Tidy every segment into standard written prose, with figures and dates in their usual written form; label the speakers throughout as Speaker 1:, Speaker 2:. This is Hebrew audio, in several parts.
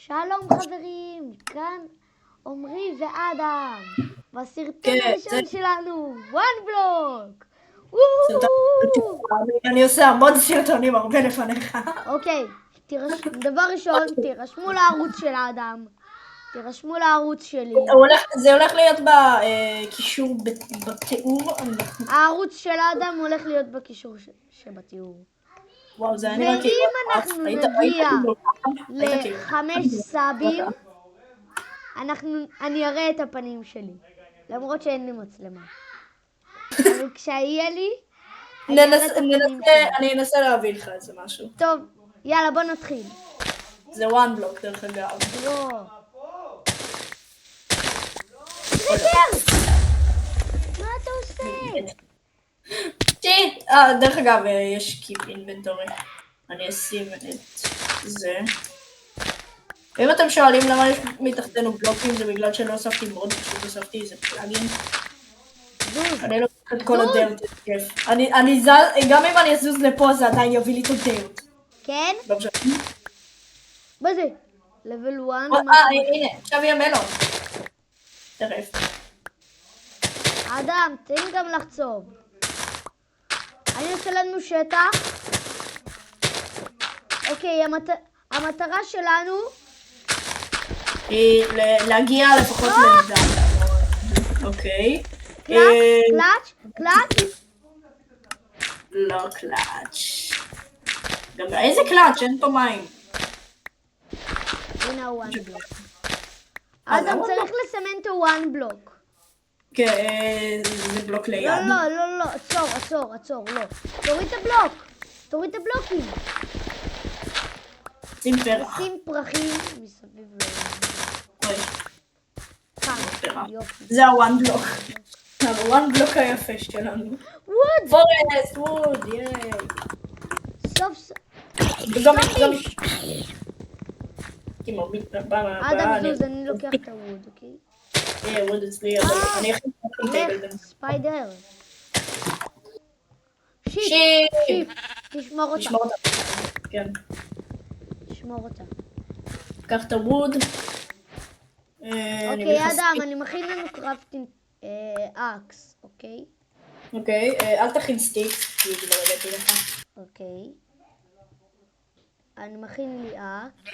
Speaker 1: שלום חברים, כאן עומרי ואדם, בסרטון הראשון שלנו, וואן בלוק!
Speaker 2: אני עושה המון סרטונים הרבה לפניך.
Speaker 1: אוקיי, דבר ראשון, תירשמו לערוץ של האדם, תירשמו לערוץ שלי.
Speaker 2: זה הולך להיות בקישור בתיאור.
Speaker 1: הערוץ של האדם הולך להיות בקישור שבתיאור.
Speaker 2: וואו, זה אני רק...
Speaker 1: ואם אנחנו נגיע ל5 סאבים, אני אראה את הפנים שלי, למרות שאין לי מצלמה. אבל כשיהיה לי,
Speaker 2: אני אנסה להביא לך איזה משהו.
Speaker 1: טוב, יאללה, בוא נתחיל.
Speaker 2: זה וואן בלוק דרך אגב.
Speaker 1: לא. סניקר! מה אתה עושה?
Speaker 2: דרך אגב, יש קיפ אינבנטורי. אני אשים את זה. ואם אתם שואלים למה יש מתחתנו בלוקים, זה בגלל שלא הוספתי מאוד, פשוט הוספתי איזה פלאגין. אני לא לוקח את כל הדלת, זה כיף. גם אם אני אזוז לפה, זה עדיין יביא לי את הדלת.
Speaker 1: כן? מה זה? לבל 1?
Speaker 2: הנה, עכשיו יהיה מלון. תרף.
Speaker 1: אדם, תן גם לחצוב. אני עושה לנו שטח. אוקיי, המטרה שלנו
Speaker 2: היא להגיע לפחות למידה. אוקיי.
Speaker 1: קלאץ'?
Speaker 2: לא קלאץ'. איזה קלאץ'? אין פה מים.
Speaker 1: הנה הוואן בלוק. אדם, צריך לסמן את הוואן בלוק.
Speaker 2: כן, זה בלוק ליד.
Speaker 1: לא, עצור, לא. תוריד את הבלוקים.
Speaker 2: שים פרח.
Speaker 1: שים פרחים מסביב לו.
Speaker 2: זה הוואן בלוק. הוואן בלוק היפה שלנו.
Speaker 1: ווד!
Speaker 2: פורסט, ווד, ייי.
Speaker 1: סוף. אדם זוז, אני לוקח את הווד, אוקיי?
Speaker 2: ווד אצלי, אבל אני הכי טייבל.
Speaker 1: ספיידר. שיפ. תשמור אותה.
Speaker 2: כן.
Speaker 1: תשמור אותה.
Speaker 2: קח את הווד.
Speaker 1: אוקיי, אדם, אני מכין לנו קרפטינג אקס, אוקיי?
Speaker 2: אוקיי, אל תכין סטיק, כי כבר הבאתי לך.
Speaker 1: אוקיי. אני מכין לי אקס.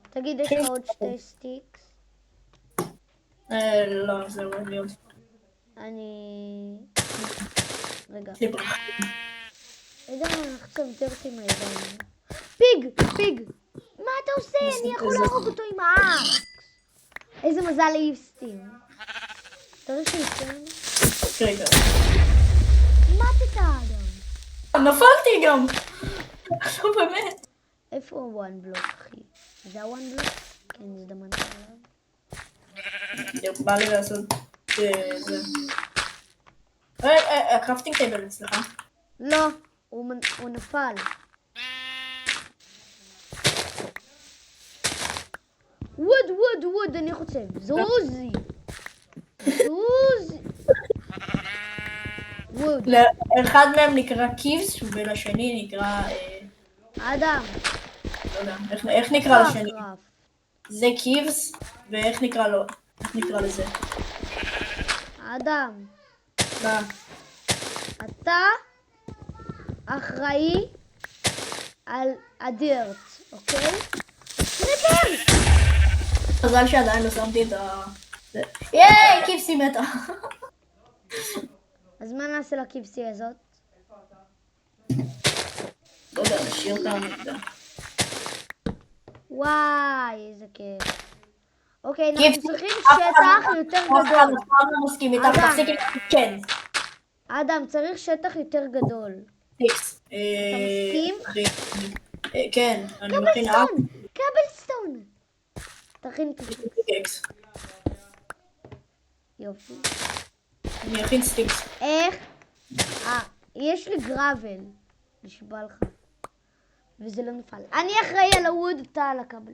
Speaker 1: תגיד, יש לך עוד 2 סטיקס?
Speaker 2: לא, זה לא להיות.
Speaker 1: אני... רגע. רגע, עכשיו דרתי עם הידיים. פיג! מה אתה עושה? אני יכול להרוג אותו עם האקס. איזה מזל להיפסטים. תראה שיפסטים.
Speaker 2: רגע.
Speaker 1: מתת האדם.
Speaker 2: נפלתי גם. לא באמת.
Speaker 1: איפה הוואן בלוק, אחי? זה הוואן בלוק? כן, זה דמנתי עליו.
Speaker 2: בא לי לעשות זה. הקרפטינג טייבל אצלך?
Speaker 1: לא, הוא נפל. ווד, אני חושב. זוזי. ווד.
Speaker 2: אחד מהם נקרא קיבס ולשני נקרא...
Speaker 1: אדם.
Speaker 2: לא יודע, איך נקרא לשני? זה קיבס, ואיך נקרא לו? איך נקרא לזה?
Speaker 1: אדם.
Speaker 2: מה?
Speaker 1: אתה אחראי על הדירט, אוקיי? סניקר!
Speaker 2: מזל שעדיין לא שמתי את ה... ייי, קיבסי מתה.
Speaker 1: אז מה נעשה לקיבסי הזאת?
Speaker 2: לא יודע, נשאיר אותה נקדה.
Speaker 1: וואי, איזה כיף. אוקיי, אנחנו צריכים שטח יותר גדול.
Speaker 2: לא מסכים איתך, תפסיקי כן.
Speaker 1: אדם, צריך שטח יותר גדול.
Speaker 2: פיקס.
Speaker 1: אתה מסכים?
Speaker 2: כן, אני מכין אף.
Speaker 1: קבלסטון. תכין פיקס. יופי.
Speaker 2: אני אכין סטיקס.
Speaker 1: איך? יש לי גרבל. נשבע לך. וזה לא נפל. אני אחראי על הווד, אתה על הכבל.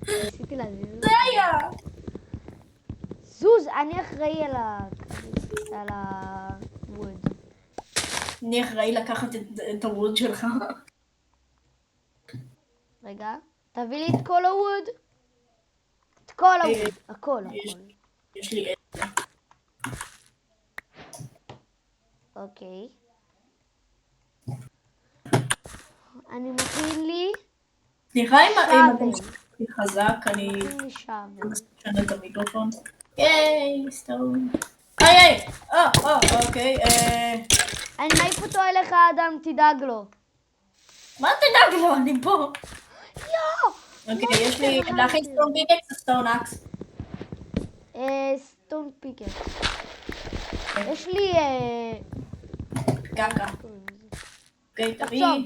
Speaker 1: ניסיתי להזיז.
Speaker 2: זה היה.
Speaker 1: זוז, אני אחראי על הווד.
Speaker 2: אני אחראי לקחת את הווד שלך.
Speaker 1: רגע. תביא לי את כל הווד. את כל הווד. הכל.
Speaker 2: יש לי עץ.
Speaker 1: אוקיי. אני מכין לי
Speaker 2: סליחה אם אתם
Speaker 1: שובל.
Speaker 2: שומעים חזק, אני
Speaker 1: מכין לי שובל.
Speaker 2: אשנה את המיקרופון. ייי, סטון. היי, אוקיי.
Speaker 1: אני מעיף אותו אליך, אדם, תדאג לו.
Speaker 2: מה תדאג לו? אני פה.
Speaker 1: יואו!
Speaker 2: אוקיי, יש לי להכין סטון פיקקס או סטון אקס?
Speaker 1: סטון פיקר. יש לי...
Speaker 2: קקה. אוקיי, תביא.
Speaker 1: תחשוב.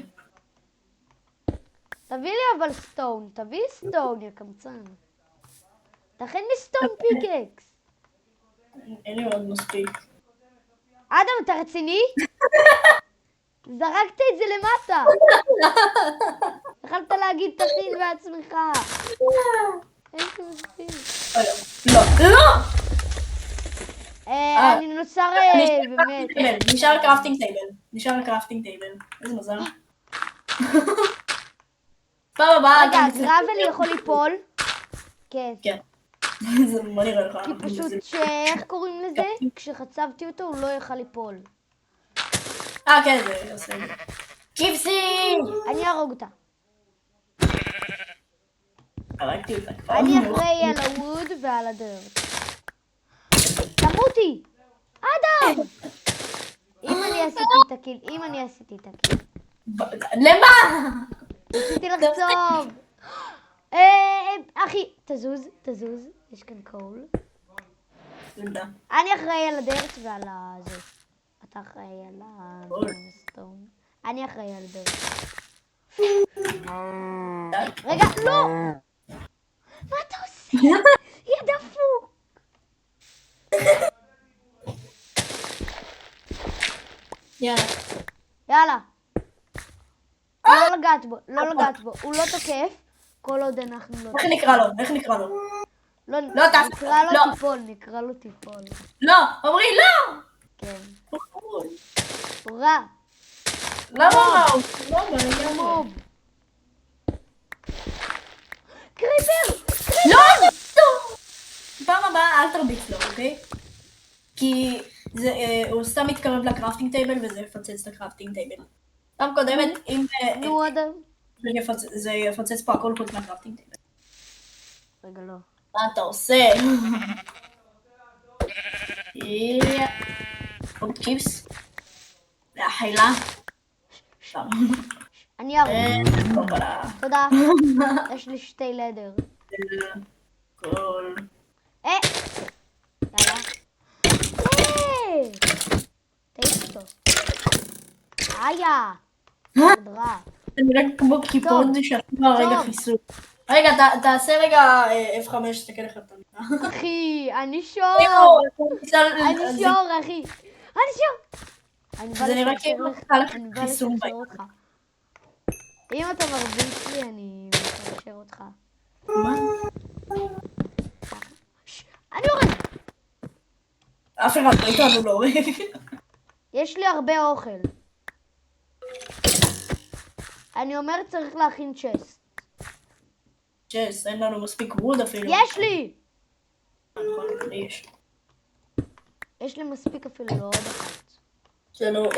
Speaker 1: תביא לי אבל סטון. תביא סטון, יא קמצן. תכין לי סטון פיקקס.
Speaker 2: אין לי עוד מספיק.
Speaker 1: אדם, אתה רציני? זרקת את זה למטה. יכלת להגיד תכין בעצמך. איזה מספיק.
Speaker 2: לא!
Speaker 1: אני נוצר באמת.
Speaker 2: נשאר קראפטינג טייבל. איזה מזל. פעם הבאה.
Speaker 1: רגע, גרבל יכול ליפול? כן.
Speaker 2: כן. זה מה נראה לך?
Speaker 1: כי פשוט שאיך קוראים לזה? כשחצבתי אותו הוא לא יכל ליפול.
Speaker 2: כן, זה עושה את זה. קיפסי!
Speaker 1: אני ארוג אותה.
Speaker 2: הרגתי אותה כבר.
Speaker 1: אני אחראי על הווד ועל הדרט. תמותי! אדם! אם אני עשיתי את הקיל.
Speaker 2: למה?
Speaker 1: רציתי לחצוב. אחי, תזוז. יש כאן קול. אני אחראי על הדרט ועל זה. אתה אחראי על הסטון. אני אחראי על הדרט. רגע, לא! מה אתה עושה? יא דפוק! יאללה. לא לגעת בו. הוא לא תוקף. כל עוד אנחנו לא...
Speaker 2: איך נקרא לו?
Speaker 1: לא, נקרא לו טיפול.
Speaker 2: לא, עמרי, לא!
Speaker 1: כן.
Speaker 2: הוא
Speaker 1: הוא רע.
Speaker 2: למה?
Speaker 1: מוב. קריפר!
Speaker 2: לא! פעם הבאה אל תרביץ לו, אוקיי? כי הוא סתם מתקרב לקראפטינג טייבל וזה יפוצץ את הקראפטינג טייבל. פעם קודמת, אם
Speaker 1: נו, אדם.
Speaker 2: זה יפוצץ פה הכל חוץ מהקראפטינג טייבל.
Speaker 1: רגע, לא.
Speaker 2: מה אתה עושה? עוד קיפס? והחילה? שם.
Speaker 1: אני ארוג. תודה. יש לי 2 לדר.
Speaker 2: כל...
Speaker 1: יאללה. תעיף אותו. עוד רע.
Speaker 2: זה נראה כמו קיפוד שעשו רגע חיסון. רגע, תעשה רגע F5, תסתכל איך אתה נראה.
Speaker 1: אחי, אני שור. אחי.
Speaker 2: זה נראה כאילו עושה לך חיסון
Speaker 1: אותך. אם אתה מרביץ לי, אני מתקשר אותך.
Speaker 2: מה?
Speaker 1: אני יורד.
Speaker 2: אף אחד לא איתנו לא הורג.
Speaker 1: יש לי הרבה אוכל. אני אומר צריך להכין צ'סט.
Speaker 2: צ'סט, אין לנו מספיק ווד אפילו.
Speaker 1: יש לי!
Speaker 2: נכון,
Speaker 1: יש לי מספיק אפילו, לא עוד אחת.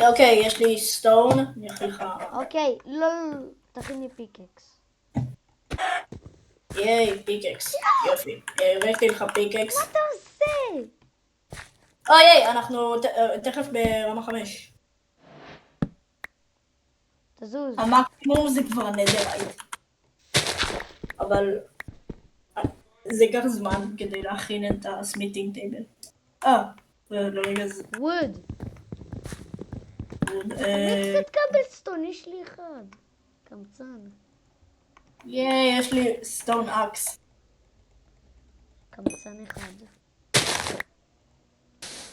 Speaker 2: אוקיי, יש לי סטון, אני אכין לך...
Speaker 1: אוקיי, לא, תכין לי פיקקס.
Speaker 2: ייי, פיקקס. יופי. הבאתי לך פיקקס.
Speaker 1: מה אתה עושה?
Speaker 2: ייי, אנחנו תכף ברמה 5.
Speaker 1: תזוז.
Speaker 2: המקסימום זה כבר נדרייט. אבל זה ייקח זמן כדי להכין את הסמיטינג טייבל. לרגע זה...
Speaker 1: ווד.
Speaker 2: ווד.
Speaker 1: אני קצת קבלסטון, יש לי אחד. קמצן.
Speaker 2: ייי, יש לי סטון אקס.
Speaker 1: קמצן אחד.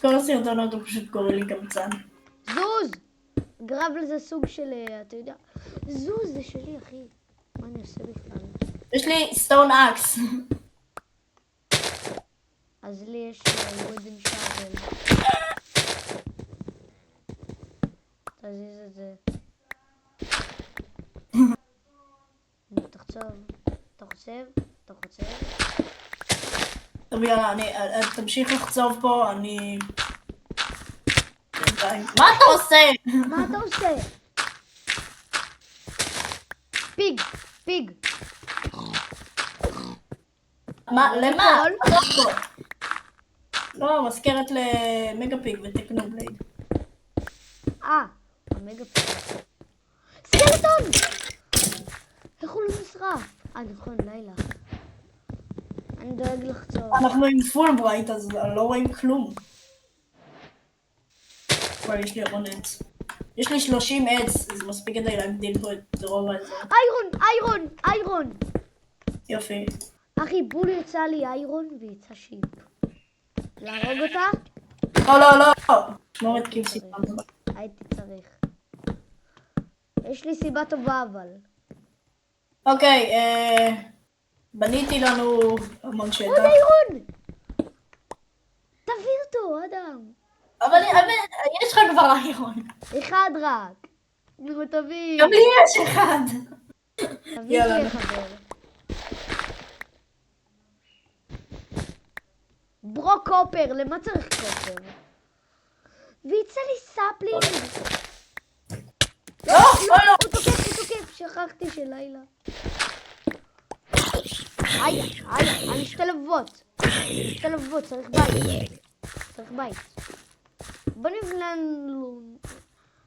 Speaker 2: כל הסרטונות הוא פשוט קורא לי קמצן.
Speaker 1: זוז! גרבל זה סוג של, אתה יודע. זוז, זה שלי, אחי. מה אני עושה בכלל?
Speaker 2: יש לי סטון אקס.
Speaker 1: אז לי יש וודן שובל. תזיז את זה. תחצוב. אתה חושב? אתה חושב?
Speaker 2: טוב יאללה, תמשיך לחצוב פה, אני... בינתיים. מה אתה עושה?
Speaker 1: מה אתה עושה? פיג, פיג.
Speaker 2: מה? למה?
Speaker 1: הכל?
Speaker 2: לא, מזכרת למגה פיג וטכנובלייד.
Speaker 1: המגה פיג. סקלטון! איך הוא לא נשרף? נכון, לילה. אני דואג לחצוב.
Speaker 2: אנחנו עם פול ברייט, אז לא רואים כלום. כבר יש לי המון עץ. יש לי 30 עץ, זה מספיק כדי להגדיל פה את רוב האזור.
Speaker 1: איירון!
Speaker 2: יופי.
Speaker 1: אחי, בול יצא לי איירון ויצא שיפ. להרוג אותה?
Speaker 2: לא. שמור את קיבסי פעם הבאה.
Speaker 1: הייתי צריך. יש לי סיבה טובה אבל.
Speaker 2: אוקיי, בניתי לנו המון שטח.
Speaker 1: עוד איירון! תביא אותו, אדם.
Speaker 2: אבל יש לך כבר איירון.
Speaker 1: אחד רק. נו, תביא.
Speaker 2: גם לי יש אחד.
Speaker 1: תביא לי חבר. ברו קופר, למה צריך קופר? ויצא לי סאפלינג.
Speaker 2: לא.
Speaker 1: הוא תוקף, שכחתי שלילה. אני שתי לבבות, צריך בית. בוא נבנה לנו...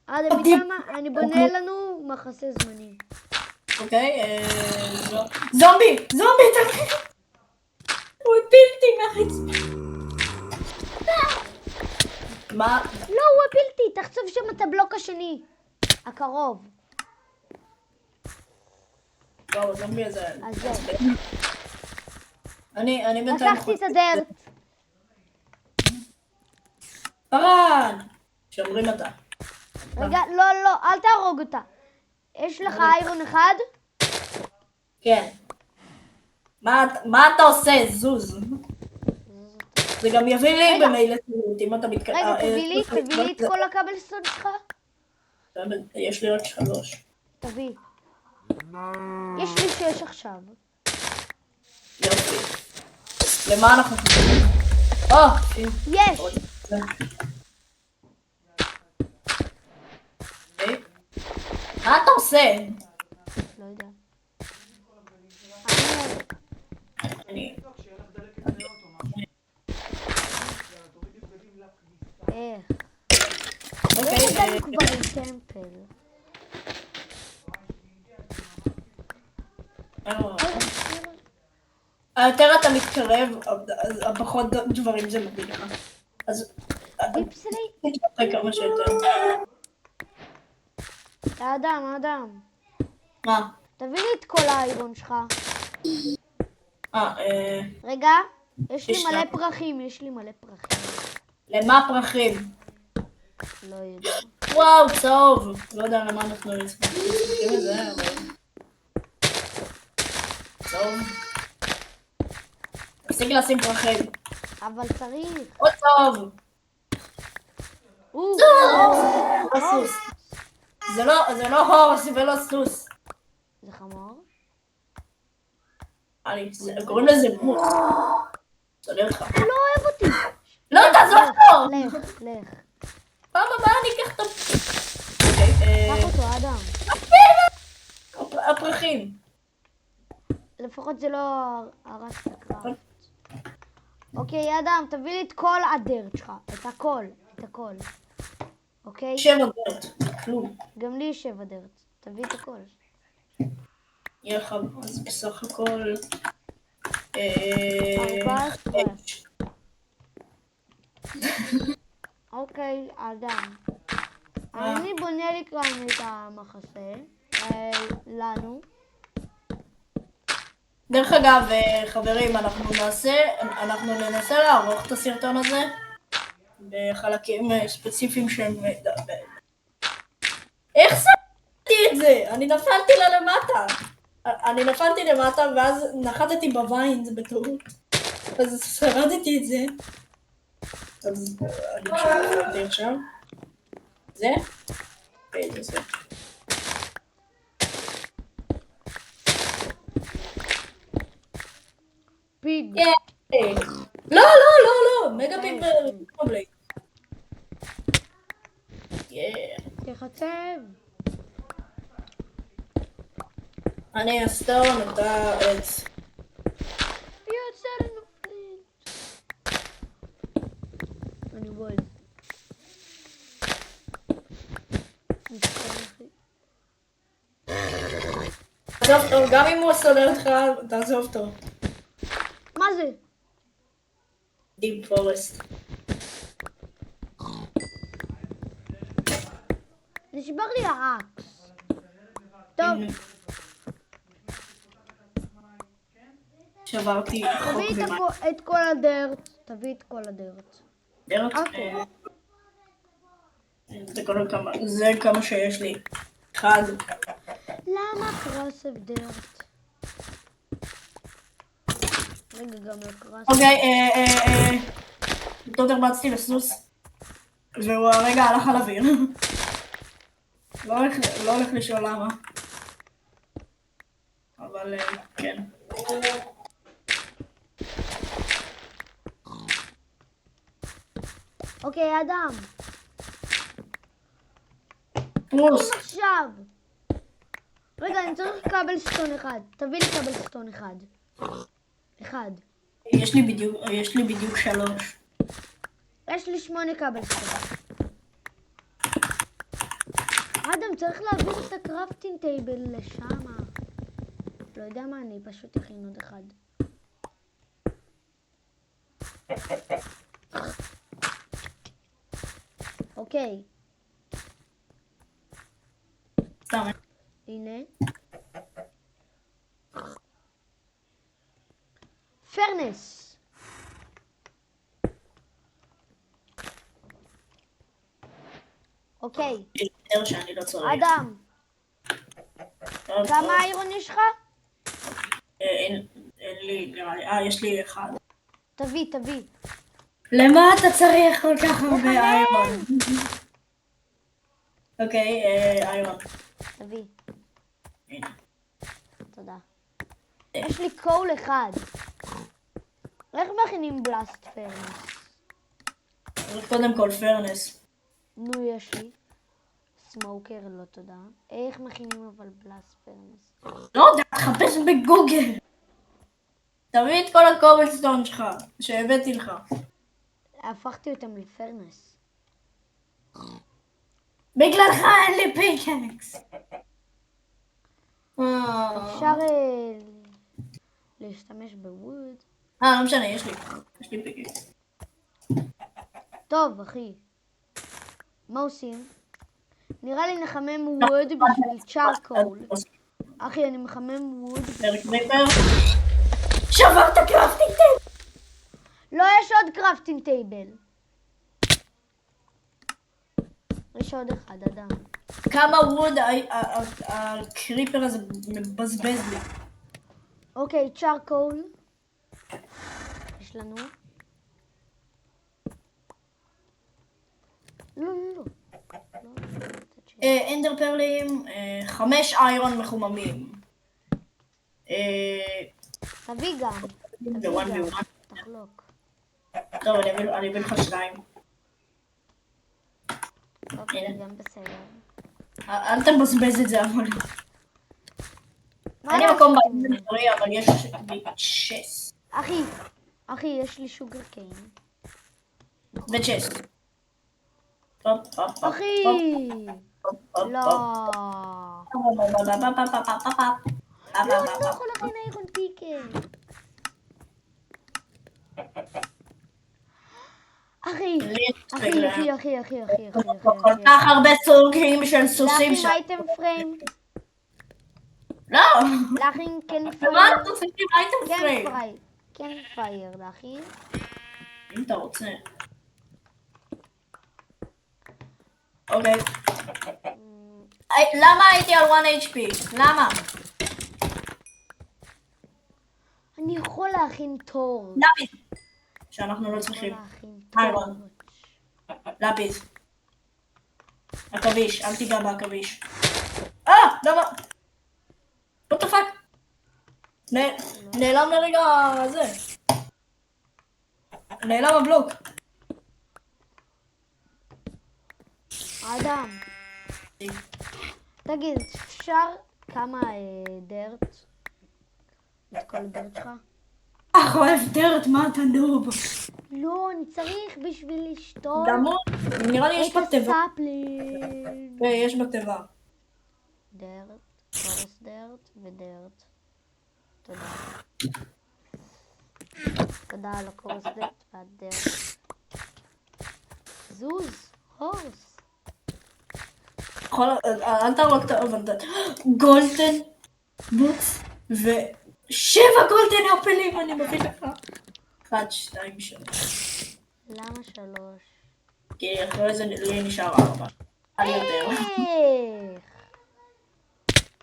Speaker 1: אני בונה לנו מחסה זמני.
Speaker 2: אוקיי, זומבי, תקשיב. הוא הפיל אותי מהרצפה. מה?
Speaker 1: לא, הוא הפיל אותי, תחצוב שם את הבלוק השני. הקרוב.
Speaker 2: לא, הזומבי הזה.
Speaker 1: אז זה.
Speaker 2: אני בינתיים...
Speaker 1: לקחתי את הדרט.
Speaker 2: פרן! שומרים אותה.
Speaker 1: רגע, לא, אל תהרוג אותה. יש לך איירון אחד?
Speaker 2: כן. מה אתה עושה? זוז. זה גם יביא לי במילא תמיד, אם אתה מתקדם.
Speaker 1: רגע, תביא לי את כל הקבלסטון שלך.
Speaker 2: יש לי עוד 3.
Speaker 1: תביא. יש לי 6 עכשיו.
Speaker 2: יופי. למה אנחנו חושבים?
Speaker 1: יש!
Speaker 2: מה אתה עושה?
Speaker 1: לא יודע. איך הגענו כבר עם טמפל?
Speaker 2: היותר אתה מתקרב, הפחות דברים זה מביא לך. אז...
Speaker 1: דיפסלי?
Speaker 2: תתרחק כמה שיותר.
Speaker 1: אדם.
Speaker 2: מה?
Speaker 1: תביא לי את כל האיירון שלך. רגע, יש לי מלא פרחים.
Speaker 2: למה פרחים?
Speaker 1: לא יודע.
Speaker 2: וואו, צהוב. לא יודע למה אנחנו צריכים את זה, אבל... צהוב. תפסיק לשים פרחים.
Speaker 1: אבל צריך.
Speaker 2: עוד צהוב. סוס. זה לא הורס ולא סוס.
Speaker 1: זה חמור?
Speaker 2: קוראים לזה בוט. תסדר לך.
Speaker 1: הוא לא אוהב אותי.
Speaker 2: לא, תעזוב פה!
Speaker 1: לך.
Speaker 2: פעם הבאה אני אקח את
Speaker 1: קח אותו, אדם.
Speaker 2: הפרחים.
Speaker 1: לפחות זה לא הרס את הקראפט. אוקיי, אדם, תביא לי את כל הדרט שלך. את הכל. אוקיי?
Speaker 2: 7 דרט. כלום.
Speaker 1: גם לי יש 7 דרט. תביא את הכל.
Speaker 2: יהיה לך, אז בסך הכל...
Speaker 1: 14. אוקיי, אדם. אני בונה לי כאן את המחסה. לנו.
Speaker 2: דרך אגב, חברים, אנחנו ננסה לערוך את הסרטון הזה בחלקים ספציפיים שהם... איך שמתי את זה? אני נפלתי למטה ואז נחתתי בוויינס בטעות. אז שרדתי את זה. אז אני נפלתי עכשיו. זה? זה.
Speaker 1: פיג.
Speaker 2: לא, לא, לא, לא, מגה פיג בבלייד.
Speaker 1: תחצב.
Speaker 2: אני הסטון, אתה עץ.
Speaker 1: יוצא לנו פלינט. אני בועד.
Speaker 2: תעזוב אותו, גם אם הוא סולל אותך, תעזוב אותו.
Speaker 1: מה זה?
Speaker 2: דיפ פורסט.
Speaker 1: נשבר לי האקס. טוב,
Speaker 2: שברתי חוק
Speaker 1: תביא
Speaker 2: ומה.
Speaker 1: את כל הדרט. תביא את כל הדרט.
Speaker 2: דרך,
Speaker 1: הכל.
Speaker 2: זה כמה שיש לי. אחד.
Speaker 1: למה קרסף דרט? רגע, גם לא קרסף.
Speaker 2: אוקיי, פתאום הרבצתי לסוס, והוא הרגע הלך על אוויר. לא הולך לשאול למה. אבל כן.
Speaker 1: אוקיי, אדם.
Speaker 2: פרוס.
Speaker 1: עכשיו. רגע, אני צריך כבל סטון אחד. תביא לי כבל סטון אחד. אחד.
Speaker 2: יש לי בדיוק 3.
Speaker 1: יש לי 8 כבל סטון. אדם, צריך להעביר את הקרפטינג טייבל לשם. לא יודע מה, אני פשוט אכין עוד אחד. אוקיי,
Speaker 2: סתם.
Speaker 1: הנה. פרנס. אוקיי,
Speaker 2: יותר שאני לא צריך.
Speaker 1: אדם,
Speaker 2: טוב,
Speaker 1: כמה
Speaker 2: טוב.
Speaker 1: איירון יש לך?
Speaker 2: אין לי, נראה לי. יש לי אחד.
Speaker 1: תביא.
Speaker 2: למה אתה צריך כל כך הרבה איירון? אוקיי, איירון.
Speaker 1: תביא,
Speaker 2: הנה.
Speaker 1: תודה. יש לי קול אחד. איך מכינים בלאסט פרנס?
Speaker 2: קודם כל פרנס.
Speaker 1: נו, יש לי. סמוקר, לא תודה. איך מכינים אבל בלאסט פרנס?
Speaker 2: לא יודע, תחפש בגוגל. תביא את כל הקובלסטון שלך, שהבאתי לך.
Speaker 1: הפכתי אותם לפרנס.
Speaker 2: בגללך אין לי פיקקס.
Speaker 1: אפשר להשתמש בווד.
Speaker 2: לא משנה, יש לי פיקקס.
Speaker 1: טוב, אחי. מה עושים? נראה לי נחמם ווד בשביל צ'ארקול. אחי, אני מחמם ווד.
Speaker 2: ריפר. שברת קרפטינג טייבל.
Speaker 1: לא, יש עוד קרפטינג טייבל. יש עוד אחד, אדם.
Speaker 2: כמה ווד הקריפר הזה מבזבז לי.
Speaker 1: אוקיי, צ'ארקול. יש לנו. לא.
Speaker 2: אנדר פרלים, 5 איירון מחוממים.
Speaker 1: תביא גם.
Speaker 2: זה 1v1.
Speaker 1: תחלוק.
Speaker 2: טוב, אני אביא לך 2.
Speaker 1: אוקיי, גם בסדר.
Speaker 2: אל תבזבז את זה, אבל...
Speaker 1: מה
Speaker 2: אני
Speaker 1: לעשות
Speaker 2: מקום
Speaker 1: עם זה?
Speaker 2: באינבנטורי, אבל יש לי 6.
Speaker 1: אחי, יש לי שוגר קיין.
Speaker 2: וצ'סט.
Speaker 1: אחי! לא. לא, אני לא יכול להכין איירון פיקר. אחי,
Speaker 2: כל כך הרבה סוגים של סוסים
Speaker 1: להכין
Speaker 2: שם.
Speaker 1: אייטם פריים.
Speaker 2: לא!
Speaker 1: להכין קן
Speaker 2: מה
Speaker 1: פייר.
Speaker 2: אנחנו צריכים אייטם פריים?
Speaker 1: קן פייר להכין.
Speaker 2: אם אתה רוצה. אוקיי. למה הייתי על 1 HP? למה?
Speaker 1: אני יכול להכין תור.
Speaker 2: לפיס. שאנחנו לא צריכים. איירון. לפיס. עכביש, אל תיגע בעכביש. למה? what the fuck? נעלם לרגע זה. נעלם הבלוק.
Speaker 1: אדם, תגיד, אפשר כמה דרט? את כל הדרט שלך?
Speaker 2: אוהב דרת, מה אתה נוב?
Speaker 1: לא, אני צריך בשביל לשתול
Speaker 2: דמו? נראה לי יש
Speaker 1: את
Speaker 2: בתיבה.
Speaker 1: הספלינג.
Speaker 2: יש בתיבה.
Speaker 1: דרט, קורס דרט ודרט. תודה. תודה על הקורס דרט והדרט. זוז, הורס.
Speaker 2: אל תהרוג את העבודת. גולדן בוקס ו7 גולדן אפלים אני מביא לך. 1, 2, 3.
Speaker 1: למה 3?
Speaker 2: כי אחרי זה לי נשאר 4. על יותר.
Speaker 1: איך?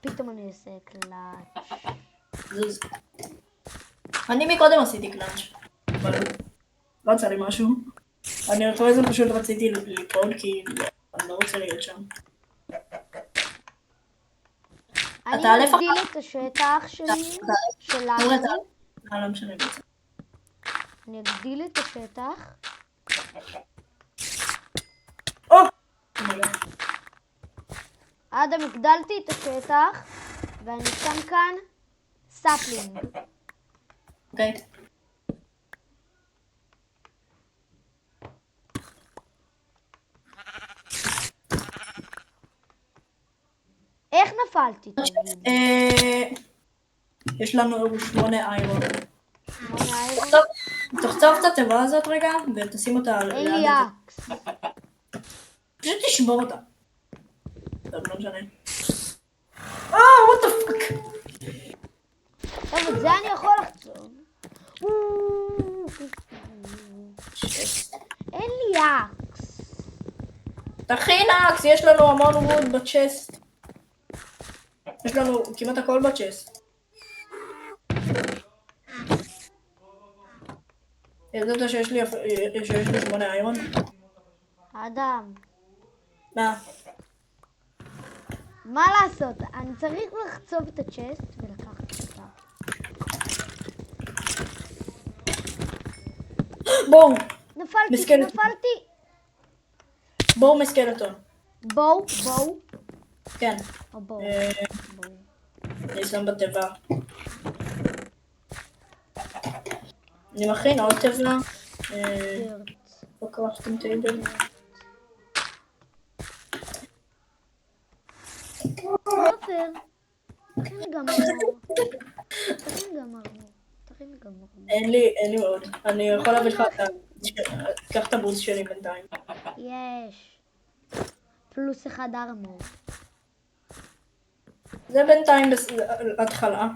Speaker 1: פתאום אני עושה קלאץ'.
Speaker 2: זוז. אני מקודם עשיתי קלאץ'. אבל לא יצא לי משהו. אני אחרי זה פשוט רציתי ליפול כי אני לא רוצה להיות שם.
Speaker 1: אני
Speaker 2: אתה א'
Speaker 1: מגדיל את השטח שלי, שלנו.
Speaker 2: לא משנה בעצם.
Speaker 1: אני אגדיל את השטח.
Speaker 2: או!
Speaker 1: אדם, הגדלתי את השטח, ואני שם כאן ספלינג.
Speaker 2: אוקיי.
Speaker 1: איך נפלתי, תגיד?
Speaker 2: יש לנו 8 איירון.
Speaker 1: 8 איירון?
Speaker 2: תחצוב את התיבה הזאת רגע, ותשים אותה
Speaker 1: אין לי אקס.
Speaker 2: פשוט תשבור אותה. טוב, לא משנה. what the fuck?
Speaker 1: טוב, את זה אני יכול לחצוב. אין לי אקס.
Speaker 2: תכין אקס, יש לנו המון ווד בצ'סט. יש לנו כמעט הכל בצ'סט. ידעת שיש לי 8 איירון?
Speaker 1: אדם,
Speaker 2: מה?
Speaker 1: מה לעשות? אני צריך לחצוב את הצ'סט ולקחת אותה.
Speaker 2: בואו!
Speaker 1: נפלתי,
Speaker 2: מסכן.
Speaker 1: נפלתי.
Speaker 2: בואו מסקלטון.
Speaker 1: בואו.
Speaker 2: כן.
Speaker 1: או בואו. בואו.
Speaker 2: אני שם בתיבה. אני מכין עוד תיבה.
Speaker 1: דרט.
Speaker 2: בקראפטינג טייבל.
Speaker 1: לא פייר. תכין גם ארמור.
Speaker 2: אין לי עוד. אני יכול להביא לך את ה... קח את הבוס שלי בינתיים.
Speaker 1: יש. פלוס 1 ארמור.
Speaker 2: זה בינתיים התחלה.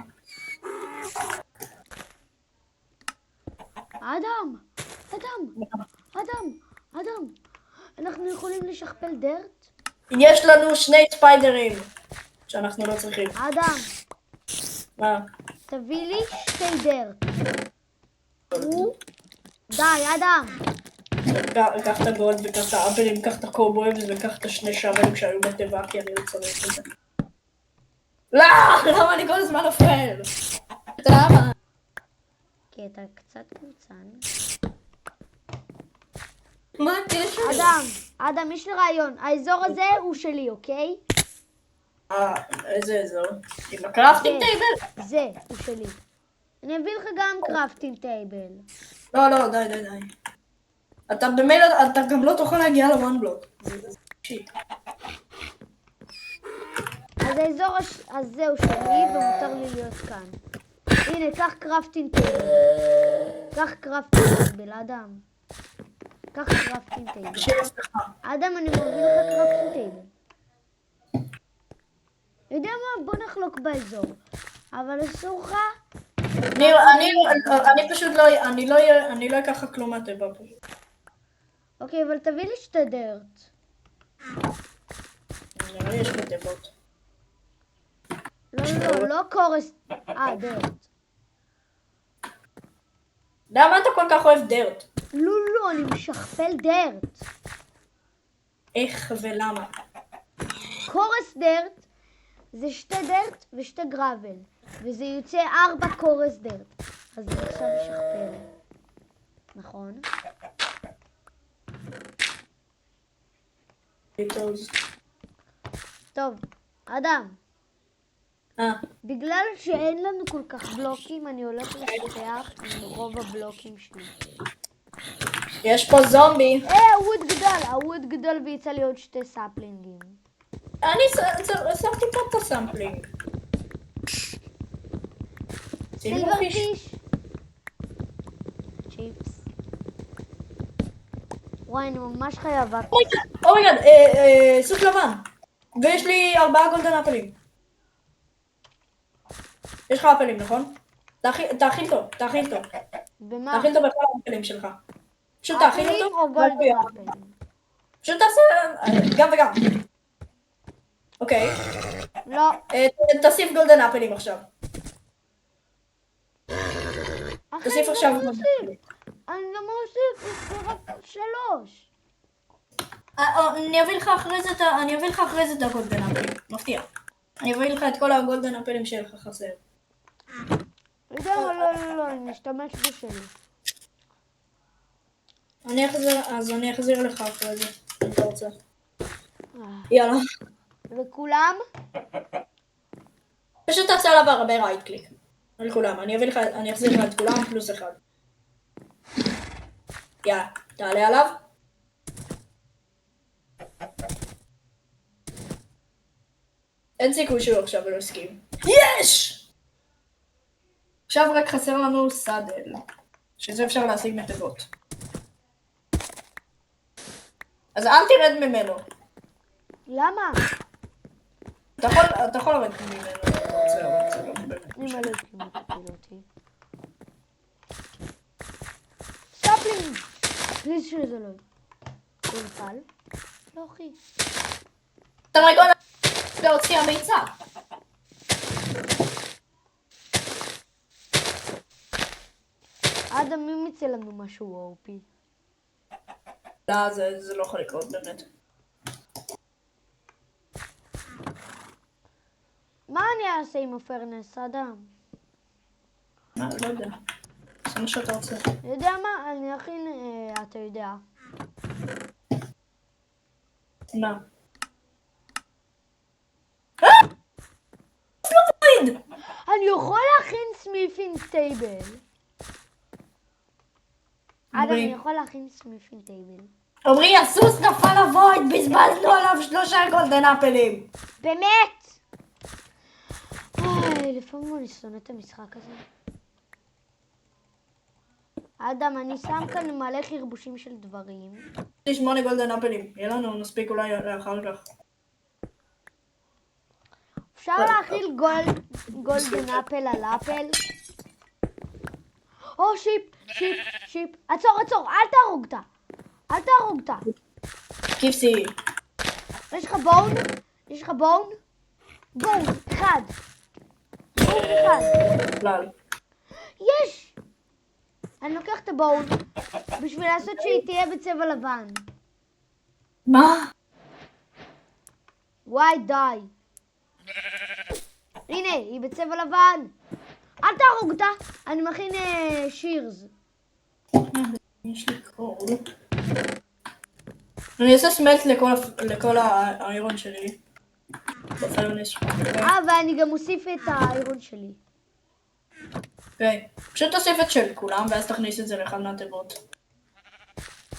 Speaker 1: אדם. אנחנו יכולים לשכפל דרט?
Speaker 2: יש לנו 2 ספיידרים שאנחנו לא צריכים.
Speaker 1: אדם,
Speaker 2: מה?
Speaker 1: תביא לי 2 דרט. די, אדם.
Speaker 2: קח את הגולד וקח את האפלים, קח את הקובויבס וקח את השני שוולים שהיו בתיבה כי אני לא צריך את זה. לא! למה אני כל הזמן נופל? למה?
Speaker 1: כי אתה קצת קמצן.
Speaker 2: מה הקשר?
Speaker 1: אדם, יש לי רעיון. האזור הזה הוא שלי, אוקיי?
Speaker 2: איזה אזור? עם הקראפטינג טייבל?
Speaker 1: זה, הוא שלי. אני אביא לך גם קראפטינג טייבל.
Speaker 2: לא, די. אתה במילא, אתה גם לא תוכל להגיע לוואן בלוק. זה שיט.
Speaker 1: אז האזור הזה הוא שלי ומותר לי להיות כאן. הנה, קח קראפטינג טייבל. קח קראפטינג טייבל, אדם. קח קראפטינג טייבל.
Speaker 2: שיש לך.
Speaker 1: אדם, אני מביא לך קראפטינג טייבל. יודע מה? בוא נחלוק באזור. אבל אסור לך...
Speaker 2: אני פשוט לא אקח לך כלום מהטבע פה.
Speaker 1: אוקיי, אבל תביא לי 2 דרט.
Speaker 2: נראה לי יש בתיבות.
Speaker 1: לא קורס... דרט.
Speaker 2: למה אתה כל כך אוהב דרט?
Speaker 1: לא, אני משכפל דרט.
Speaker 2: איך ולמה?
Speaker 1: קורס דרט זה 2 דרט ו2 גרבל. וזה יוצא 4 קורס דרט. אז אני עכשיו משכפל. נכון. טוב, אדם, בגלל שאין לנו כל כך בלוקים, אני הולך לפתח עם רוב הבלוקים שלי.
Speaker 2: יש פה זומבי.
Speaker 1: הווד גדל ויצא לי עוד 2 סאפלינגים.
Speaker 2: אני שמתי פה את הסמפלינג.
Speaker 1: סילבר פיש. צ'יפס. וואי, אני ממש חייבה.
Speaker 2: אומייגאד, סוף לבן. ויש לי 4 גולדן אפלים. יש לך אפלים, נכון? תאכיל טוב.
Speaker 1: במה?
Speaker 2: תאכיל טוב בכל האפלים שלך. פשוט תאכיל
Speaker 1: אפלים
Speaker 2: אותו.
Speaker 1: או גולדן אפלים?
Speaker 2: פשוט תעשה גם וגם. אוקיי.
Speaker 1: לא.
Speaker 2: תוסיף גולדן אפלים עכשיו.
Speaker 1: אחי,
Speaker 2: תוסיף עכשיו גולדן אפלים.
Speaker 1: אני לא מוסיף, זה רק 3.
Speaker 2: אני אביא לך אחרי זה את הגולדן אפלים. מפתיע. אני אביא לך את כל הגולדן אפלים שלך חסר.
Speaker 1: לא, אני משתמש בשלי.
Speaker 2: אני אחזיר לך אחרי זה, אם אתה רוצה. יאללה.
Speaker 1: וכולם?
Speaker 2: פשוט תעשה עליו הרבה רייט קליק. על כולם. אני אחזיר לך את כולם פלוס 1. יאללה, תעלה עליו. אין סיכוי שהוא עכשיו לא הסכים. יש! עכשיו רק חסר לנו סאדל, שזה אפשר להשיג מטבות. אז אל תרד ממנו.
Speaker 1: למה?
Speaker 2: אתה יכול לרדת ממנו.
Speaker 1: אני מלא כמעט הפיל אותי. סאפלינג! פליז שזה לא יפל. לא אחי.
Speaker 2: תרנגול להוציא הביצה.
Speaker 1: אדם, מי מצא לנו משהו OP?
Speaker 2: לא, זה לא יכול לקרות באמת.
Speaker 1: מה אני אעשה עם הפרנס, אדם?
Speaker 2: לא יודע. זה מה שאתה רוצה.
Speaker 1: אני יודע מה? אני אכין, אתה יודע.
Speaker 2: מה?
Speaker 1: אני יכול להכין סמיפינג טייבל. אדם, אני יכול להכין סמיפינג טייבל.
Speaker 2: עמרי, הסוס נפל לבויד, בזבזנו עליו 3 גולדן אפלים.
Speaker 1: באמת? לפעמים אני שונא את המשחק הזה. אדם, אני שם כאן מלא חרבושים של דברים.
Speaker 2: יש 8 גולדן אפלים. יהיה לנו, נספיק אולי אחר כך.
Speaker 1: אפשר להכיל גולדן אפל על אפל? או, שיפ. עצור, אל תהרוג אותה.
Speaker 2: כיפסי.
Speaker 1: יש לך בון? בון, אחד.
Speaker 2: בכלל.
Speaker 1: יש! אני לוקח את הבון בשביל לעשות שהיא תהיה בצבע לבן.
Speaker 2: מה?
Speaker 1: וואי, די. הנה, היא בצבע לבן. אל תהרוג אותה, אני מכין שירס.
Speaker 2: יש לי קור. אני אעשה סמלט לכל האיירון שלי.
Speaker 1: ואני גם מוסיף את האיירון שלי.
Speaker 2: אוקיי. פשוט תוסיף את של כולם, ואז תכניס את זה לאחד מהתיבות.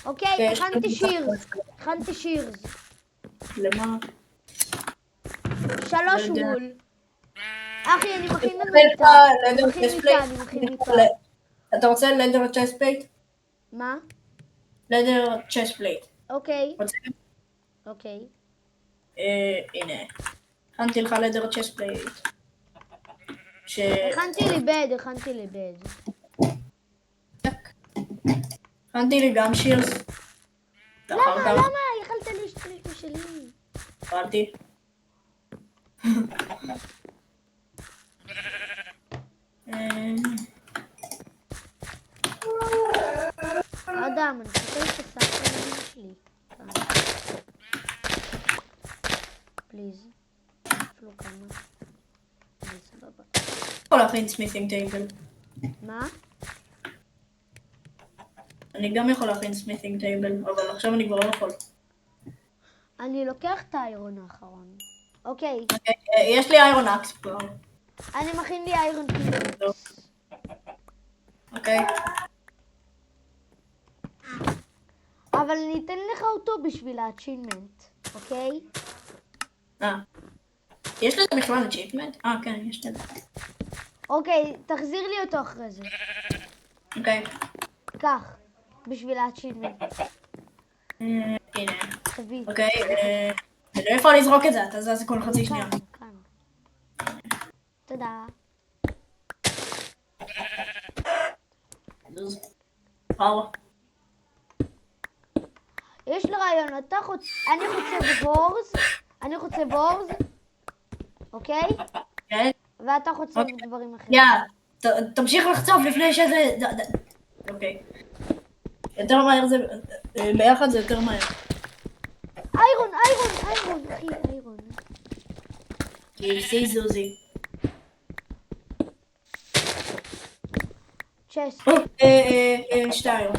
Speaker 1: אוקיי, הכנתי שירס.
Speaker 2: למה?
Speaker 1: 3 וול. אחי, אני מכין לנו מיטה.
Speaker 2: אתה רוצה לדר צ'סט פלייט?
Speaker 1: מה?
Speaker 2: לדר צ'סט פלייט.
Speaker 1: אוקיי.
Speaker 2: הנה. הכנתי לך לדר צ'סט פלייט.
Speaker 1: הכנתי לי בד.
Speaker 2: הכנתי לי גם שירס.
Speaker 1: למה? יכלת להשתמש בשלי.
Speaker 2: אכלתי.
Speaker 1: אדם, אני חושבת שסחתי שלי. פליז. אפילו כמה. סבבה.
Speaker 2: יכול להכין סמית'ינג טייבל.
Speaker 1: מה?
Speaker 2: אני גם יכול להכין סמית'ינג טייבל, אבל עכשיו אני כבר לא יכול.
Speaker 1: אני לוקח את האיירון האחרון. אוקיי,
Speaker 2: אוקיי, יש לי איירון אקס כבר.
Speaker 1: אני מכין לי איירון פיקקס.
Speaker 2: אוקיי.
Speaker 1: אבל אני אתן לך אותו בשביל האצ'ינמנט, אוקיי?
Speaker 2: יש לזה בכלל אצ'יפמנט? כן, יש לזה.
Speaker 1: אוקיי, תחזיר לי אותו אחרי זה.
Speaker 2: אוקיי.
Speaker 1: קח, בשביל האצ'ינמנט.
Speaker 2: הנה.
Speaker 1: תביא.
Speaker 2: אוקיי, אני לא יכול לזרוק את זה, אתה זז כל חצי שנייה.
Speaker 1: כאן. תודה.
Speaker 2: וואו.
Speaker 1: יש לי רעיון, אני חוצה וורז, אוקיי?
Speaker 2: כן.
Speaker 1: ואתה חוצה דברים אחרים.
Speaker 2: יאללה, תמשיך לחצוף לפני שזה... אוקיי. יותר מהר זה... ביחד זה יותר מהר.
Speaker 1: איירון, אחי, איירון.
Speaker 2: יפסי זוזי.
Speaker 1: צ'סט.
Speaker 2: שתיים.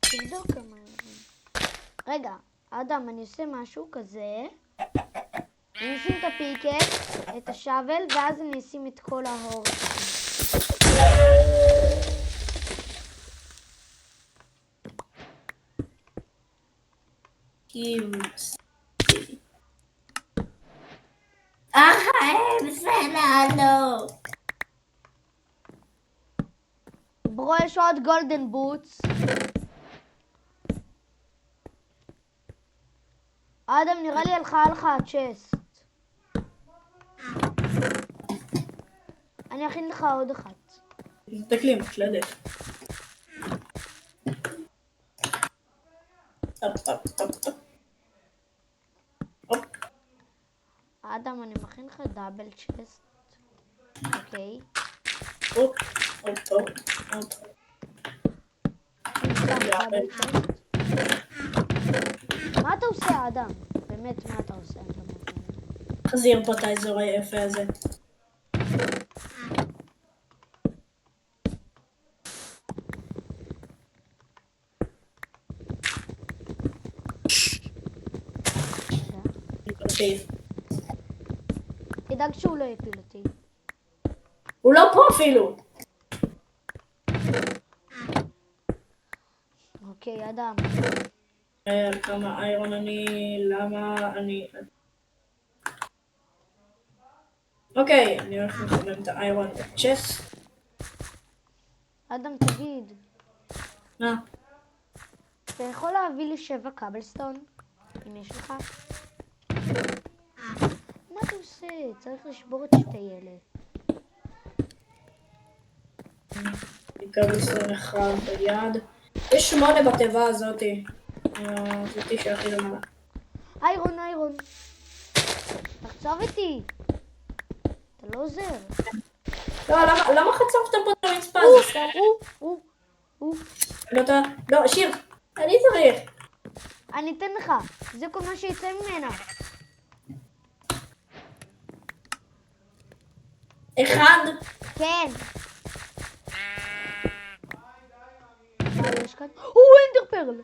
Speaker 1: תבדוק כמה איירון. רגע, אדם, אני עושה משהו כזה. אני אשים את הפיקקס, את השאבל, ואז אני אשים את כל ההור.
Speaker 2: בסדר, לא.
Speaker 1: ברו, יש עוד גולדן בוטס. אדם, נראה לי הלכה הצ'סט. אני אכין לך עוד אחת.
Speaker 2: תסתכלי, מקלדת.
Speaker 1: אדם, אני מכין לך דאבל צ'סט. אוקיי. דאבל צ'סט. מה אתה עושה, אדם? באמת, מה אתה עושה?
Speaker 2: חזיר פה את האזור היפה הזה.
Speaker 1: תדאג שהוא לא יפיל אותי.
Speaker 2: הוא לא פה אפילו.
Speaker 1: אוקיי, אדם.
Speaker 2: כמה איירון למה אני... אוקיי, אני הולך לחמם את האיירון צ'סט.
Speaker 1: אדם, תגיד.
Speaker 2: מה?
Speaker 1: אתה יכול להביא לי 7 קאבלסטון? אם יש לך? מה אתה עושה? צריך לשבור את שתי אלה.
Speaker 2: קאבלסטון אחד ביד. יש 8 בתיבה הזאתי. זאתי שהכי למעלה.
Speaker 1: איירון. תחצוב איתי. אתה לא עוזר.
Speaker 2: לא, למה חצפת פה את הרצפה? זה סתם. לא, שיר. אני צריך.
Speaker 1: אני אתן לך. זה כל מה שיצא ממנה.
Speaker 2: אחד.
Speaker 1: כן. מה יש כאן? אנדר פרל.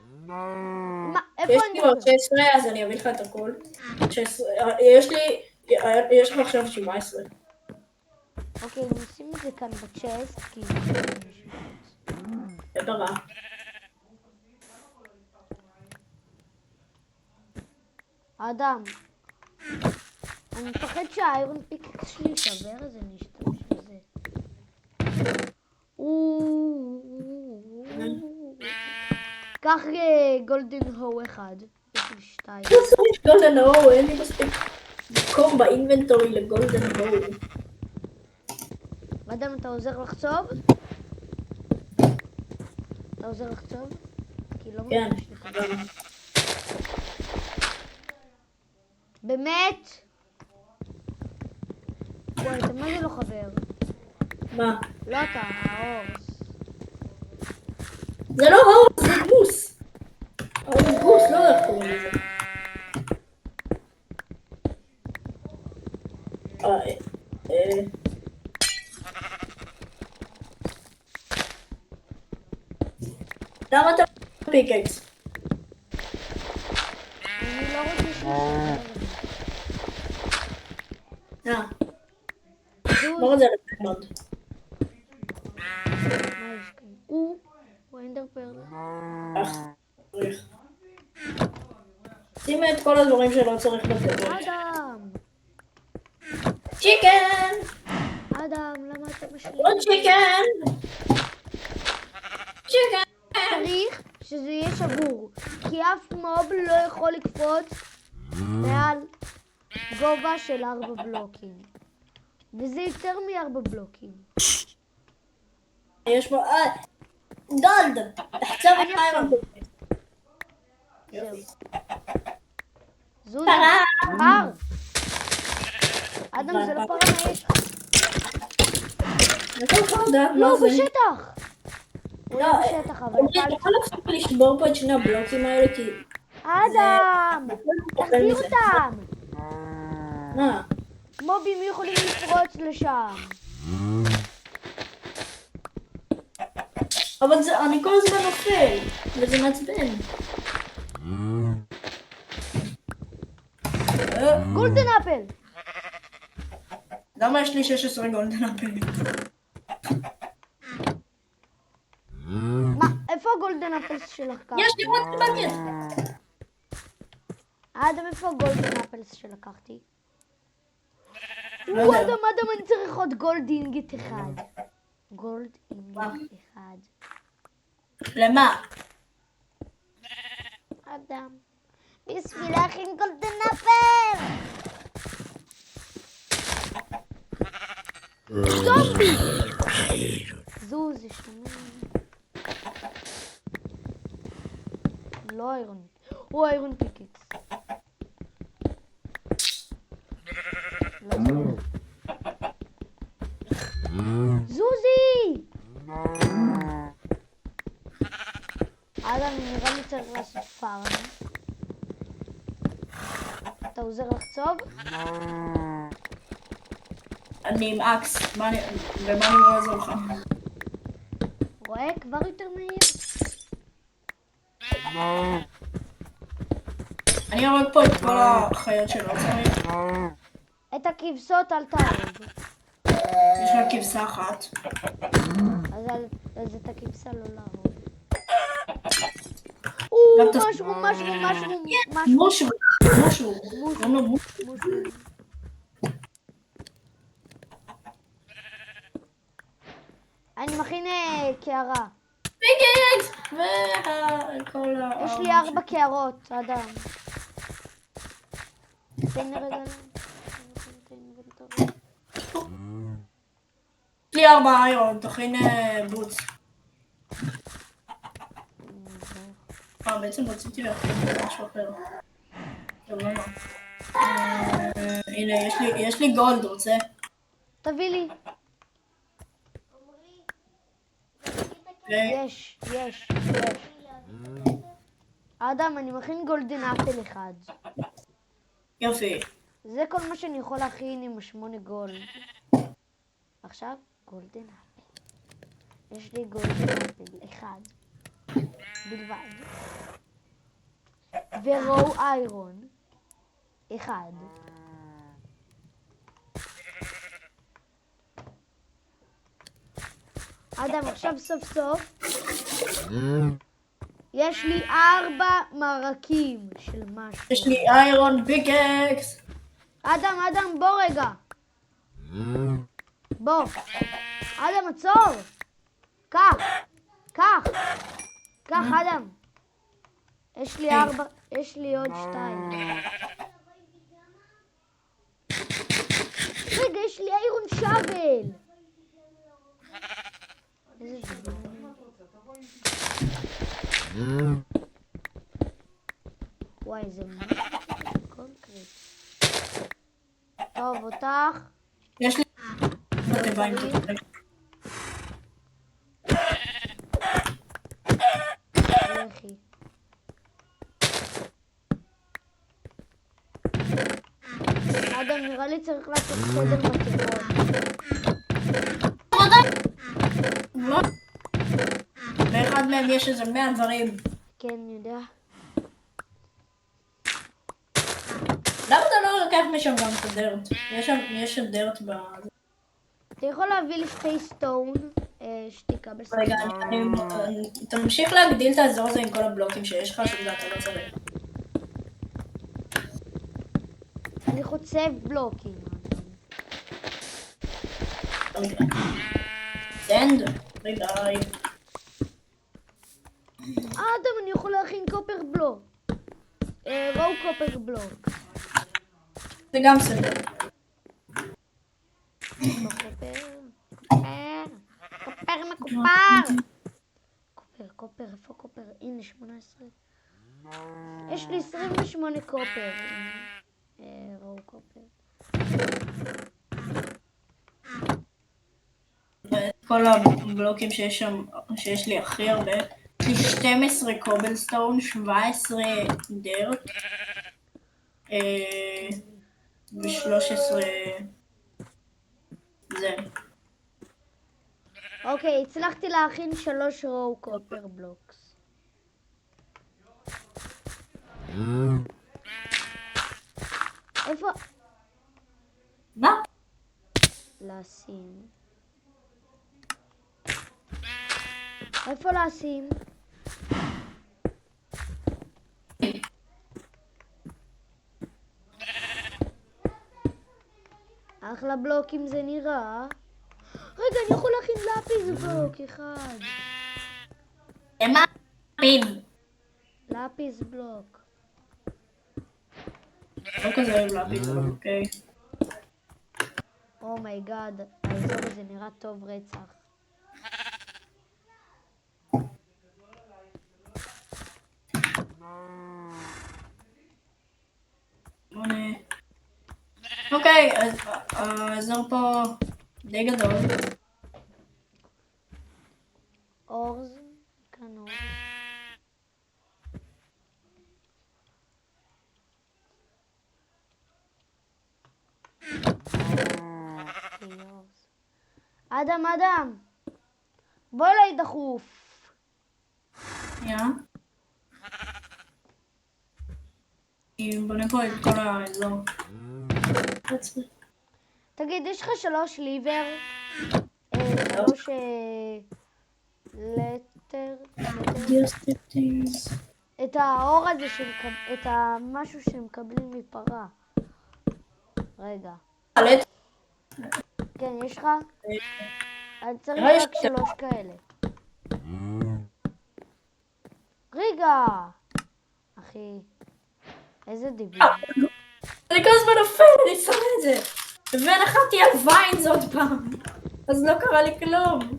Speaker 1: איפה
Speaker 2: יש לי
Speaker 1: אנדר
Speaker 2: עוד
Speaker 1: פרל?
Speaker 2: 16, אז אני אביא לך את הכל. 16, יש לך עכשיו 17.
Speaker 1: אוקיי, נשים את זה כאן בצ'סט, כי...
Speaker 2: זה ברע.
Speaker 1: אדם, אני מפחד שהאיירון פיקקס שלי יישבר, אז אני אשתמש בזה. קח גולדן הו אחד. יש לי 2.
Speaker 2: לא צריך גולדן הו, אין לי מספיק מקום באינבנטורי לגולדן הו.
Speaker 1: אדם, אתה עוזר לחצוב? אתה עוזר לחצוב? כי לא
Speaker 2: כן.
Speaker 1: ממש לחצוב. באמת? וואי, אתה מה זה לא חבר?
Speaker 2: מה?
Speaker 1: לא אתה, האורס.
Speaker 2: זה לא הורס, זה גוס. גוס, לא יודע איך קוראים לזה. למה אתה פיקקס?
Speaker 1: אני לא רוצה
Speaker 2: לא רוצה לדעת.
Speaker 1: מה יש כאן? הוא אנדר פרל.
Speaker 2: צריך. שים את כל הדברים שלא צריך בטבlet.
Speaker 1: אדם!
Speaker 2: צ'יקן!
Speaker 1: אדם, למה אתה משלים?
Speaker 2: עוד צ'יקן! צ'יקן!
Speaker 1: צריך שזה יהיה שבור, כי אף מוב לא יכול לקפוץ מעל גובה של 4 בלוקים. וזה יותר מ4 בלוקים.
Speaker 2: יש פה... גולד! תחצב את חיים.
Speaker 1: זהו. זוזי, פר! אדם, זה לא פרה מהאש. לא, הוא בשטח! הוא לא בשטח, אבל...
Speaker 2: אתה יכול להפסיק לשבור פה את שני הבלוקים האלה כי...
Speaker 1: אדם! תחזיר אותם!
Speaker 2: מה?
Speaker 1: מובים יכולים לפרוץ לשם.
Speaker 2: אבל אני כל הזמן נופל, וזה מעצבן.
Speaker 1: גולדן אפל!
Speaker 2: למה יש לי 16 גולדן אפלים?
Speaker 1: מה? איפה הגולדן אפל שלקחתי?
Speaker 2: יש לי עוד בקט.
Speaker 1: אדם, איפה הגולדן אפל שלקחתי?
Speaker 2: לא יודע.
Speaker 1: אדם, אני צריך עוד גולד אינגט אחד. גולד אינגט אחד.
Speaker 2: למה?
Speaker 1: אדם, בשביל להכין גולדן אפל! זומבי! זוז, ישנה. לא איירון. הוא איירון פיקקס. זוזי! אדם, נראה לי צריך לעשות פארם. אתה עוזר לחצוב?
Speaker 2: אני עם אקס, ומה אני לא אעזור לך?
Speaker 1: רואה? כבר יותר מהיר.
Speaker 2: אני הורג פה את כל החיות שלו, צריך.
Speaker 1: את הכבשות אל תהרוג.
Speaker 2: יש לה כבשה אחת.
Speaker 1: אז את הכבשה לא להרוג.
Speaker 2: גם את
Speaker 1: משרום.
Speaker 2: מושו. קוראים לו מושו.
Speaker 1: אני מכין קערה.
Speaker 2: פיקקס! וכל ה...
Speaker 1: יש לי 4 קערות, אדם. תן לי רגע.
Speaker 2: יש לי 4 איירון, תכין בוץ. בעצם רציתי להכין משהו אחר. טוב, לא. הנה, יש לי גולד, רוצה?
Speaker 1: תביא לי. יש. אדם, אני מכין גולדן אפל אחד.
Speaker 2: יופי.
Speaker 1: זה כל מה שאני יכול להכין עם 8 גולד. עכשיו, גולדן אפל. יש לי גולדן אפל אחד. בלבד. ורואו איירון. אחד. אדם, עכשיו סוף סוף. יש לי 4 מרקים של משהו.
Speaker 2: יש לי איירון פיקקס.
Speaker 1: אדם, בוא רגע. בוא. אדם, עצור. קח, אדם. יש לי 4, יש לי עוד 2. רגע, יש לי איירון שבל. איזה זבון. וואי, זה קונקרט. טוב, אותך.
Speaker 2: יש לי... בתיבה אם תתחיל.
Speaker 1: לכי. אדם, נראה לי צריך לעשות סדר בתיבות.
Speaker 2: לא. באחד מהם יש איזה 100 דברים.
Speaker 1: כן, אני יודע.
Speaker 2: למה אתה לא לוקח משם גם את הדרט? יש שם דרט ב...
Speaker 1: אתה יכול להביא לי שתי סטון, שתיקה
Speaker 2: רגע, תמשיך להגדיל את האזור הזה עם כל הבלוקים שיש לך, שזה אתה לא צריך.
Speaker 1: אני חוצב בלוקים.
Speaker 2: סנד? רגע,
Speaker 1: אדם, אני יכול להכין קופר בלוק. רואו קופר בלוק.
Speaker 2: זה גם סנד.
Speaker 1: קופר מקופר. קופר, איפה קופר? הנה 18. יש לי 28 קופר. רואו קופר.
Speaker 2: כל הבלוקים שיש לי הכי הרבה. יש לי 12 קובלסטון, 17 דרט, ו-13 זה.
Speaker 1: אוקיי, הצלחתי להכין 3 רואו קופר בלוקס. איפה?
Speaker 2: מה?
Speaker 1: לשים. איפה לשים? אחלה בלוקים זה נראה. רגע, אני יכול להכין לפיס בלוק אחד.
Speaker 2: למה? פיב.
Speaker 1: לפיס בלוק.
Speaker 2: לא כזה אוהב להפיס, אבל אוקיי.
Speaker 1: אומייגאד, האזור הזה נראה טוב רצח.
Speaker 2: אוקיי, אז האזור פה די גדול.
Speaker 1: אורז, כאן אורז. אדם, בוא אליי דחוף.
Speaker 2: אני בונה פה את כל האזור.
Speaker 1: תגיד, יש לך 3 ליבר? 3 לטר? את האור הזה, את המשהו שמקבלים מפרה. רגע. כן, יש לך? אני צריך רק 3 כאלה. רגע! אחי, איזה דיבור.
Speaker 2: אני כל הזמן נופל, אני שונא את זה. ונחתי על ויינס עוד פעם. אז לא קרה לי כלום.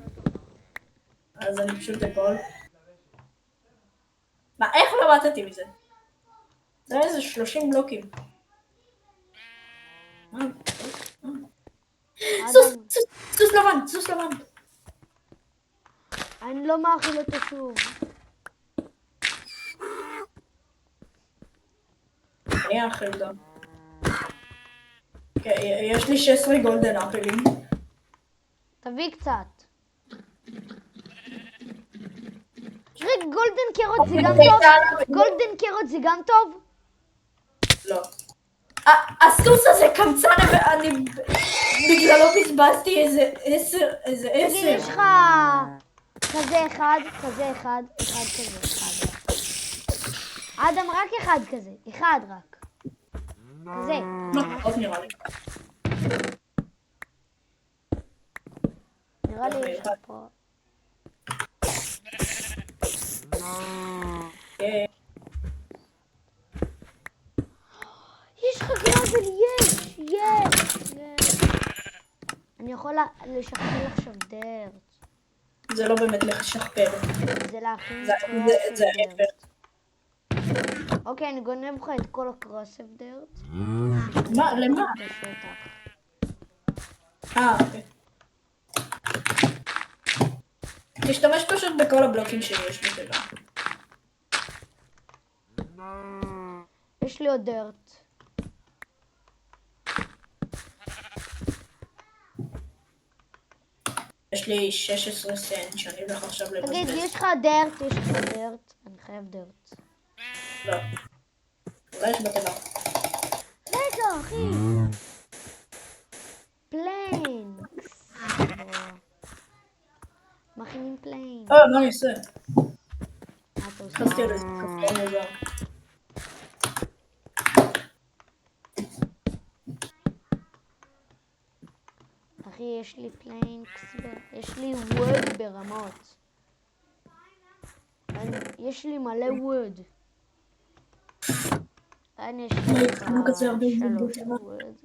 Speaker 2: אז אני פשוט אקול. מה, איך לא באתי מזה? זה היה איזה 30 בלוקים. סוס לבן.
Speaker 1: אני לא מאכיל אותו שוב.
Speaker 2: אני אאכיל גם. יש לי 16 גולדן אפלים.
Speaker 1: תביא קצת. רגע, גולדן קרוט זה גם טוב? גולדן קרוט זה גם טוב?
Speaker 2: לא. הסוס הזה קמצן ואני בגללו בזבזתי איזה 10.
Speaker 1: תגיד, יש לך כזה אחד. אדם, רק אחד כזה. אחד רק. כזה.
Speaker 2: עוד נראה לי.
Speaker 1: נראה לי יש לך פה. יש לך גרבל, יש. אני יכול לשכפל עכשיו דרט.
Speaker 2: זה לא באמת לשכפל.
Speaker 1: זה להכין
Speaker 2: זה ההפך.
Speaker 1: אוקיי, אני גונב לך את כל הקרוסף דרט.
Speaker 2: מה? למה?
Speaker 1: בשטח.
Speaker 2: אוקיי. תשתמש פשוט בכל הבלוקים שיש בטבע.
Speaker 1: יש לי עוד דרט.
Speaker 2: יש לי 16 סנט שאני הולך עכשיו
Speaker 1: תגיד,
Speaker 2: לבזבז.
Speaker 1: יש לך דרט? יש לך דרט? אני חייב דרט.
Speaker 2: לא. אולי יש בתיבה.
Speaker 1: רגע, אחי! פלנקס. מכינים פלנקס.
Speaker 2: מה אני עושה?
Speaker 1: מה אתה עושה?
Speaker 2: נכנסתי על איזה קפה מוזר.
Speaker 1: אחי, יש לי פלנקס, יש לי ווד ברמות. יש לי מלא ווד. יש לי
Speaker 2: לא כזה הרבה ווד
Speaker 1: 3
Speaker 2: בתיבה.
Speaker 1: ווד.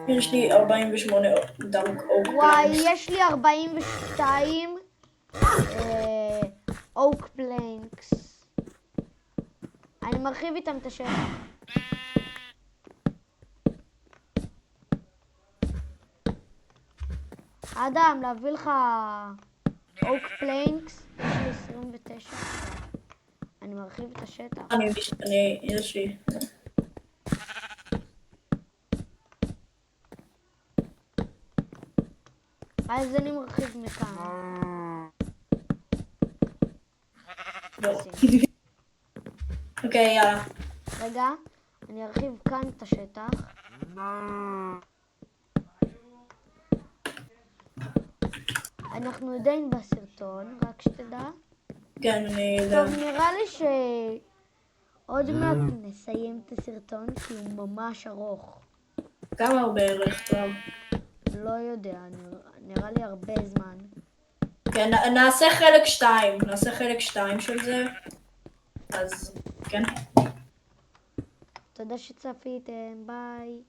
Speaker 2: יש לי 48 דארק אוק
Speaker 1: וואי,
Speaker 2: פלנקס.
Speaker 1: יש לי 42 אוק פלנקס. אני מרחיב איתם את השטח. אדם, להביא לך אוק פלנקס, יש לי 29. אני מרחיב את השטח.
Speaker 2: יש לי.
Speaker 1: אז אני מרחיב מכאן.
Speaker 2: לא. אוקיי, יאללה.
Speaker 1: רגע, אני ארחיב כאן את השטח. אנחנו עדיין בסרטון, רק שתדע.
Speaker 2: כן, אני יודע.
Speaker 1: טוב, נראה לי שעוד מעט נסיים את הסרטון, כי הוא ממש ארוך.
Speaker 2: כמה הוא בערך טוב?
Speaker 1: לא יודע, נראה לי הרבה זמן.
Speaker 2: כן, נעשה חלק 2. נעשה חלק 2 של זה. אז, כן.
Speaker 1: תודה שצפיתם, ביי.